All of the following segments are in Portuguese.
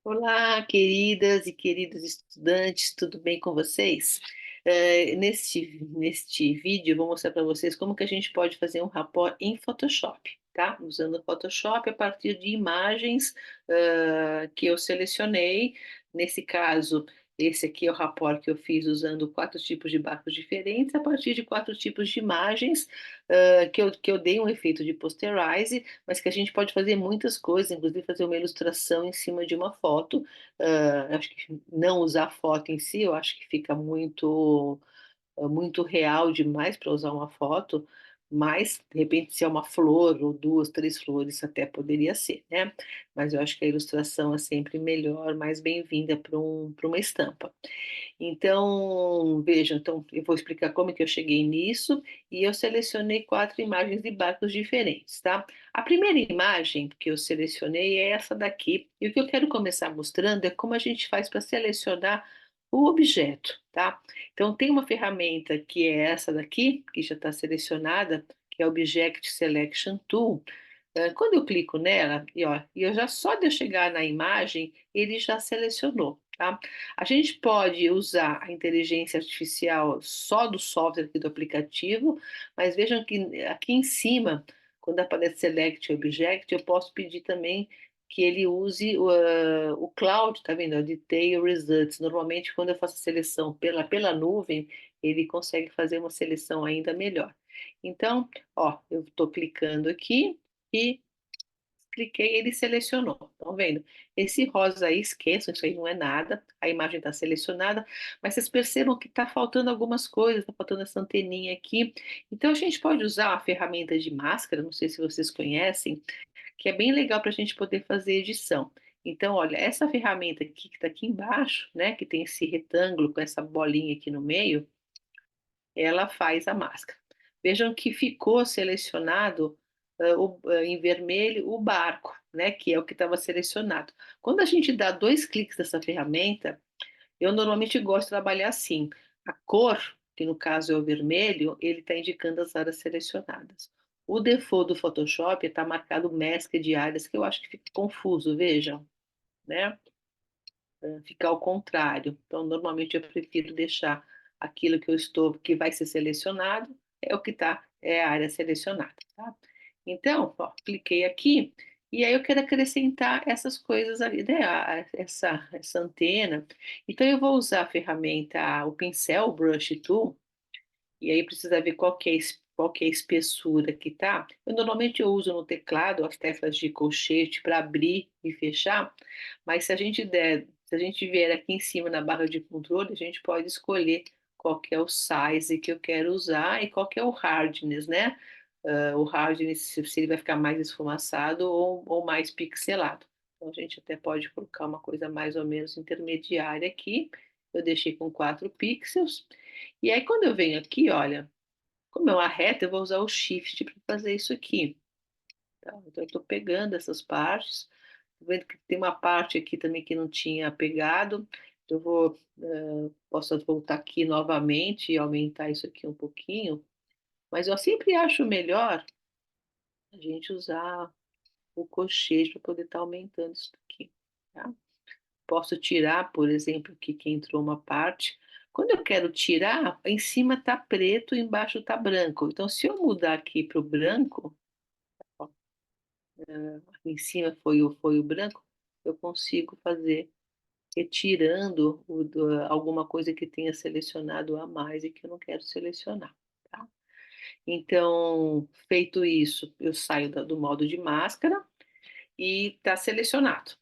Olá, queridas e queridos estudantes, tudo bem com vocês? Neste vídeo, eu vou mostrar para vocês como que a gente pode fazer um rapport em Photoshop, tá? Usando o Photoshop a partir de imagens, que eu selecionei. Nesse caso, esse aqui é o rapport que eu fiz usando 4 tipos de barcos diferentes, a partir de 4 tipos de imagens, que eu dei um efeito de posterize, mas que a gente pode fazer muitas coisas, inclusive fazer uma ilustração em cima de uma foto. Acho que não usar foto em si, eu acho que fica muito real demais para usar uma foto, mas de repente se é uma flor ou duas, três flores até poderia ser, né? Mas eu acho que a ilustração é sempre melhor, mais bem-vinda para uma estampa. Então, vejam, então eu vou explicar como é que eu cheguei nisso e eu selecionei 4 imagens de barcos diferentes, tá? A primeira imagem que eu selecionei é essa daqui, e o que eu quero começar mostrando é como a gente faz para selecionar o objeto, tá? Então, tem uma ferramenta que é essa daqui, que já está selecionada, que é o Object Selection Tool. Quando eu clico nela, e eu já só de eu chegar na imagem, ele já selecionou, tá? A gente pode usar a inteligência artificial só do software aqui do aplicativo, mas vejam que aqui em cima, quando aparece Select Object, eu posso pedir também que ele use o Cloud, tá vendo? O Detail Results. Normalmente, quando eu faço a seleção pela nuvem, ele consegue fazer uma seleção ainda melhor. Então, ó, eu estou clicando aqui e cliquei, ele selecionou. Estão vendo? Esse rosa aí, esqueçam, isso aí não é nada. A imagem está selecionada, mas vocês percebam que está faltando algumas coisas, está faltando essa anteninha aqui. Então a gente pode usar a ferramenta de máscara, não sei se vocês conhecem, que é bem legal para a gente poder fazer edição. Então, olha, essa ferramenta aqui que está aqui embaixo, né, que tem esse retângulo com essa bolinha aqui no meio, ela faz a máscara. Vejam que ficou selecionado em vermelho o barco, né, que é o que estava selecionado. Quando a gente dá 2 cliques nessa ferramenta, eu normalmente gosto de trabalhar assim. A cor, que no caso é o vermelho, ele está indicando as áreas selecionadas. O default do Photoshop está marcado mescla de áreas, que eu acho que fica confuso, vejam, né? Ficar ao contrário. Então, normalmente eu prefiro deixar aquilo que vai ser selecionado, é o que está, é a área selecionada, tá? Então, ó, cliquei aqui, e aí eu quero acrescentar essas coisas ali, né? Essa antena. Então, eu vou usar a ferramenta, o pincel, o Brush Tool, e aí precisa ver qual que é a espessura que tá. Normalmente eu uso no teclado as teclas de colchete para abrir e fechar, mas se a gente vier aqui em cima na barra de controle, a gente pode escolher qual que é o size que eu quero usar e qual que é o hardness, né? O hardness, se ele vai ficar mais esfumaçado ou mais pixelado. Então a gente até pode colocar uma coisa mais ou menos intermediária aqui. Eu deixei com 4 pixels. E aí, quando eu venho aqui, olha, como é uma reta, eu vou usar o Shift para fazer isso aqui. Tá? Então, eu estou pegando essas partes. Tô vendo que tem uma parte aqui também que não tinha pegado. Eu posso voltar aqui novamente e aumentar isso aqui um pouquinho. Mas eu sempre acho melhor a gente usar o colchete para poder estar aumentando isso aqui. Tá? Posso tirar, por exemplo, aqui que entrou uma parte. Quando eu quero tirar, em cima está preto, embaixo está branco. Então, se eu mudar aqui para o branco, ó, em cima foi o branco, eu consigo fazer retirando alguma coisa que tenha selecionado a mais e que eu não quero selecionar. Tá? Então, feito isso, eu saio do modo de máscara e está selecionado.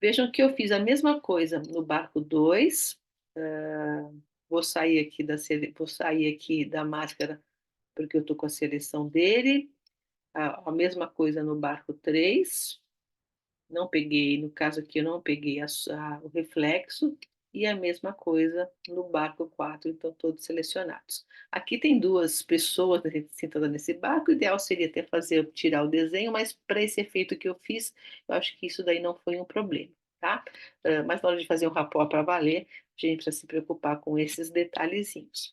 Vejam que eu fiz a mesma coisa no barco 2. Vou sair aqui da máscara porque eu estou com a seleção dele. A mesma coisa no barco 3. Não peguei, no caso aqui, eu não peguei o reflexo. E a mesma coisa no barco 4, então todos selecionados. Aqui tem 2 pessoas sentadas nesse barco, o ideal seria até tirar o desenho, mas para esse efeito que eu fiz, eu acho que isso daí não foi um problema, tá? Mas na hora de fazer um rapport para valer, a gente precisa se preocupar com esses detalhezinhos.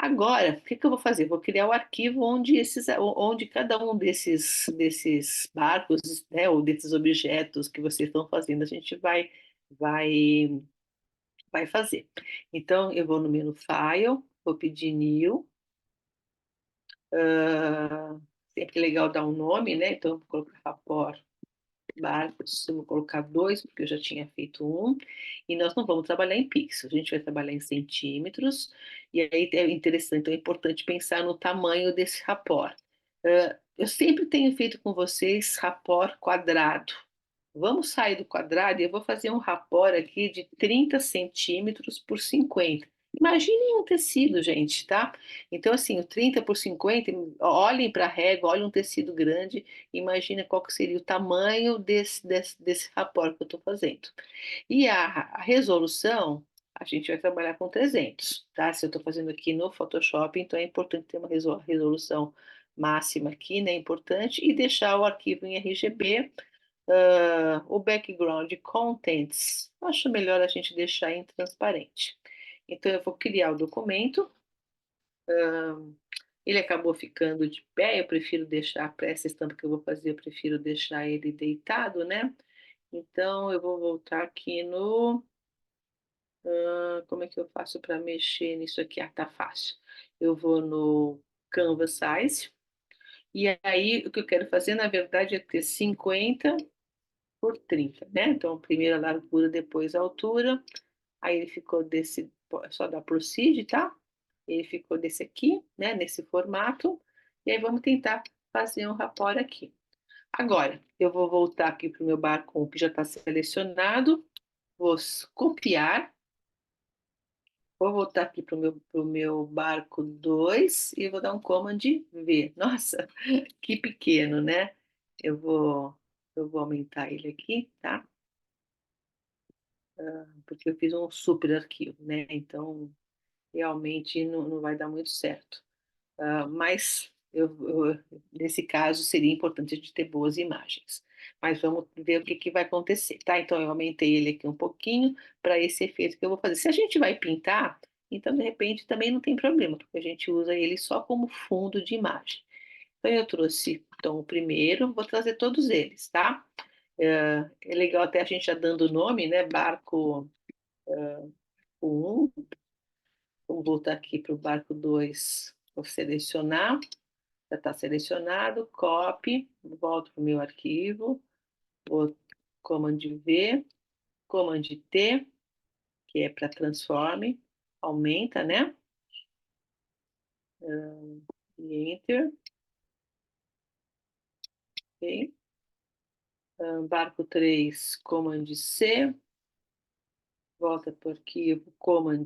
Agora, o que que eu vou fazer? Vou criar o arquivo onde cada um desses barcos, né, ou desses objetos que vocês estão fazendo, a gente vai vai, vai fazer. Então, eu vou no menu File, vou pedir New, sempre legal dar um nome, né? Então, eu vou colocar Rapport Barcos, eu vou colocar dois, porque eu já tinha feito um, e nós não vamos trabalhar em pixels, a gente vai trabalhar em centímetros, e aí é interessante, então é importante pensar no tamanho desse rapport. Eu sempre tenho feito com vocês rapport quadrado. Vamos sair do quadrado e eu vou fazer um rapport aqui de 30 centímetros por 50. Imaginem um tecido, gente, tá? Então, assim, o 30 por 50, olhem para a régua, olhem um tecido grande, imagina qual que seria o tamanho desse rapport que eu estou fazendo. E a resolução, a gente vai trabalhar com 300, tá? Se eu estou fazendo aqui no Photoshop, então é importante ter uma resolução máxima aqui, né? Importante, e deixar o arquivo em RGB. O background contents, acho melhor a gente deixar em transparente. Então, eu vou criar o documento. Ele acabou ficando de pé, eu prefiro deixar, para essa estampa que eu vou fazer, eu prefiro deixar ele deitado, né? Então, eu vou voltar aqui no. Como é que eu faço para mexer nisso aqui? Ah, tá fácil. Eu vou no Canvas Size. E aí, o que eu quero fazer, na verdade, é ter 50 por 30, né? Então, primeiro a largura, depois a altura. Aí ele ficou desse, só dá proceed, tá? Ele ficou desse aqui, né? Nesse formato. E aí vamos tentar fazer um rapport aqui. Agora, eu vou voltar aqui para o meu barco que já está selecionado. Vou copiar. Vou voltar aqui para o meu barco 2 e vou dar um Command V. Nossa, que pequeno, né? Eu vou, eu vou aumentar ele aqui, tá? Porque eu fiz um super arquivo, né? Então, realmente não vai dar muito certo. Mas nesse caso seria importante a gente ter boas imagens. Mas vamos ver o que vai acontecer, tá? Então eu aumentei ele aqui um pouquinho para esse efeito que eu vou fazer. Se a gente vai pintar, então de repente também não tem problema, porque a gente usa ele só como fundo de imagem. Então eu trouxe então, o primeiro, vou trazer todos eles, tá? É legal até a gente já dando o nome, né? Barco 1. Vou voltar aqui para o barco 2. Vou selecionar. Já está selecionado, copy, volto para o meu arquivo, vou Command V, Command T, que é para transforme, aumenta, né? E Enter, ok? Barco 3, Command C, volta para o arquivo, Command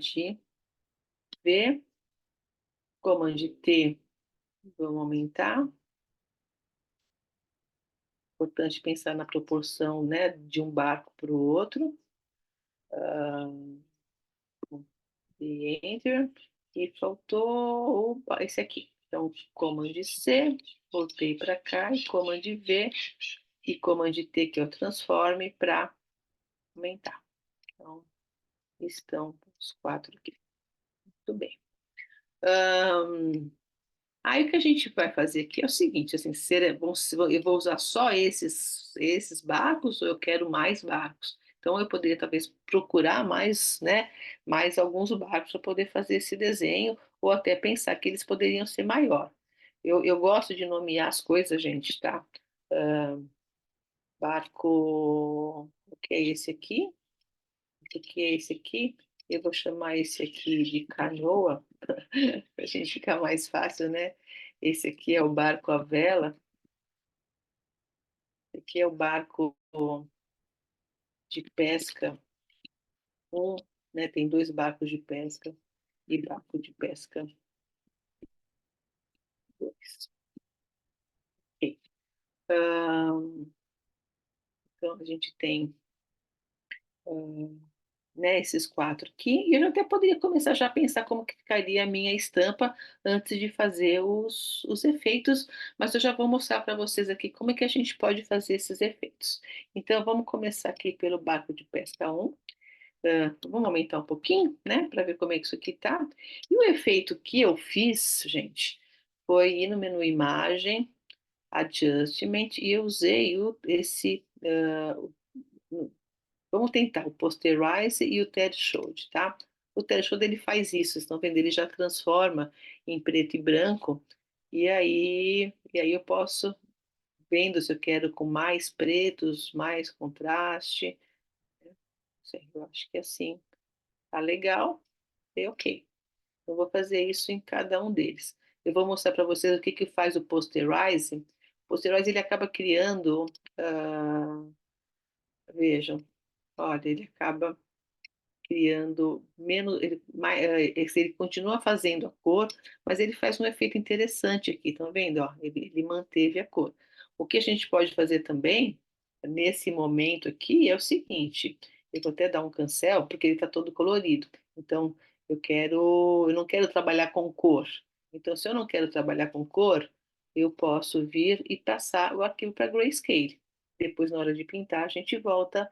V, Command T, vamos aumentar. Importante pensar na proporção, né, de um barco para o outro. E Enter, e faltou esse aqui. Então, Command C, voltei para cá, e Command V, e Command T, que eu transforme, para aumentar. Então, estão os quatro aqui. Muito bem. Aí o que a gente vai fazer aqui é o seguinte, assim, eu vou usar só esses barcos ou eu quero mais barcos? Então eu poderia talvez procurar mais, né, mais alguns barcos para poder fazer esse desenho ou até pensar que eles poderiam ser maior. Eu gosto de nomear as coisas, gente, tá? Barco, o que é esse aqui? O que é esse aqui? Eu vou chamar esse aqui de canoa, para a gente ficar mais fácil, né? Esse aqui é o barco à vela, esse aqui é o barco de pesca um, né? Tem dois barcos de pesca e barco de pesca dois. Ok. Então a gente tem né, esses quatro aqui, e eu até poderia começar já a pensar como que ficaria a minha estampa antes de fazer os efeitos, mas eu já vou mostrar para vocês aqui como é que a gente pode fazer esses efeitos. Então, vamos começar aqui pelo barco de pesca um. Vamos aumentar um pouquinho, né, para ver como é que isso aqui tá. E o efeito que eu fiz, gente, foi ir no menu Imagem, Adjustment, e eu usei esse Vamos tentar o Posterize e o Threshold, tá? O Threshold ele faz isso, vocês estão vendo? Ele já transforma em preto e branco, e aí eu posso, vendo se eu quero com mais pretos, mais contraste. Não sei, eu acho que assim tá legal, é ok. Eu vou fazer isso em cada um deles. Eu vou mostrar para vocês o que que faz o Posterize. O Posterize ele acaba criando, ah, vejam, olha, ele acaba criando menos, ele continua fazendo a cor, mas ele faz um efeito interessante aqui, estão vendo? Ó, ele manteve a cor. O que a gente pode fazer também, nesse momento aqui, é o seguinte, eu vou até dar um cancel, porque ele está todo colorido, então eu não quero trabalhar com cor, então se eu não quero trabalhar com cor, eu posso vir e passar o arquivo para Grayscale. Depois, na hora de pintar, a gente volta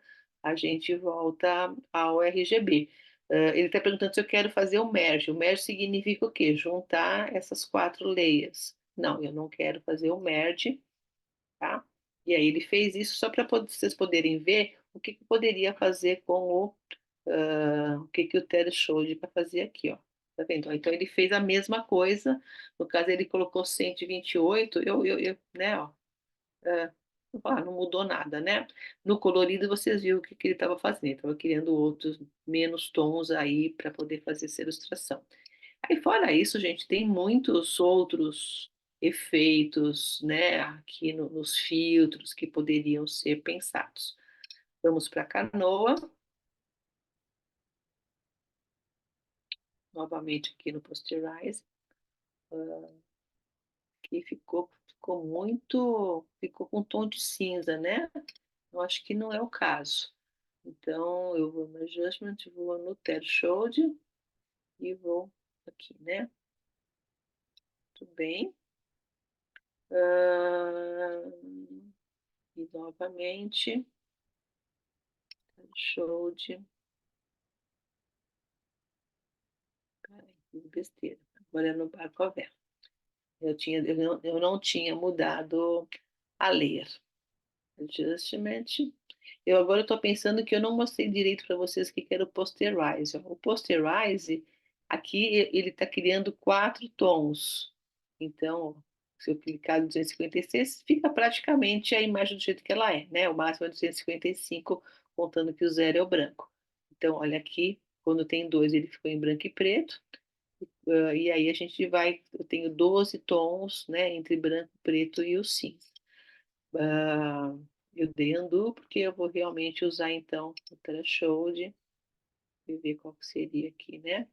ao RGB. Ele está perguntando se eu quero fazer o merge. O merge significa o quê? Juntar essas quatro layers. Não, eu não quero fazer o merge, tá? E aí ele fez isso só para vocês poderem ver o que que eu poderia fazer com o que que o Ted showed para fazer aqui, ó. Tá vendo? Então ele fez a mesma coisa. No caso ele colocou 128. Né? Ó, é, não mudou nada, né? No colorido vocês viram o que, que ele estava fazendo, ele estava criando outros menos tons aí para poder fazer essa ilustração. Aí fora isso, gente, tem muitos outros efeitos, né, aqui nos filtros que poderiam ser pensados. Vamos para a canoa, novamente aqui no Posterize, que ficou com tom de cinza, né? Eu acho que não é o caso. Então, eu vou no Adjustment, vou no Threshold e vou aqui, né? Tudo bem. Ah, e novamente, Threshold. Peraí, fiz besteira. Agora é no Barcover. Eu não tinha mudado a layer. Adjustment. Eu agora estou pensando que eu não mostrei direito para vocês o que que era o Posterize. Ó. O Posterize, aqui ele está criando quatro tons. Então, se eu clicar no 256, fica praticamente a imagem do jeito que ela é, né? O máximo é 255, contando que o zero é o branco. Então, olha aqui, quando tem dois, ele ficou em branco e preto. E aí a gente vai, eu tenho 12 tons, né? Entre branco, preto e o cinza. Ah, eu dei undo porque eu vou realmente usar então o threshold e ver qual que seria aqui, né?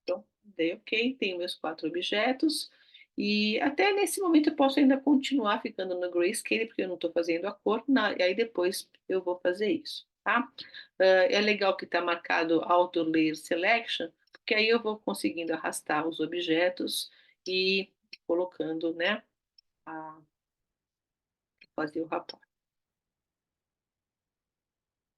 Então, dei OK, tenho meus quatro objetos e até nesse momento eu posso ainda continuar ficando no grayscale porque eu não estou fazendo a cor, e aí depois eu vou fazer isso, tá? É legal que está marcado Auto Layer Selection, porque aí eu vou conseguindo arrastar os objetos e colocando, né, a fazer o rapport.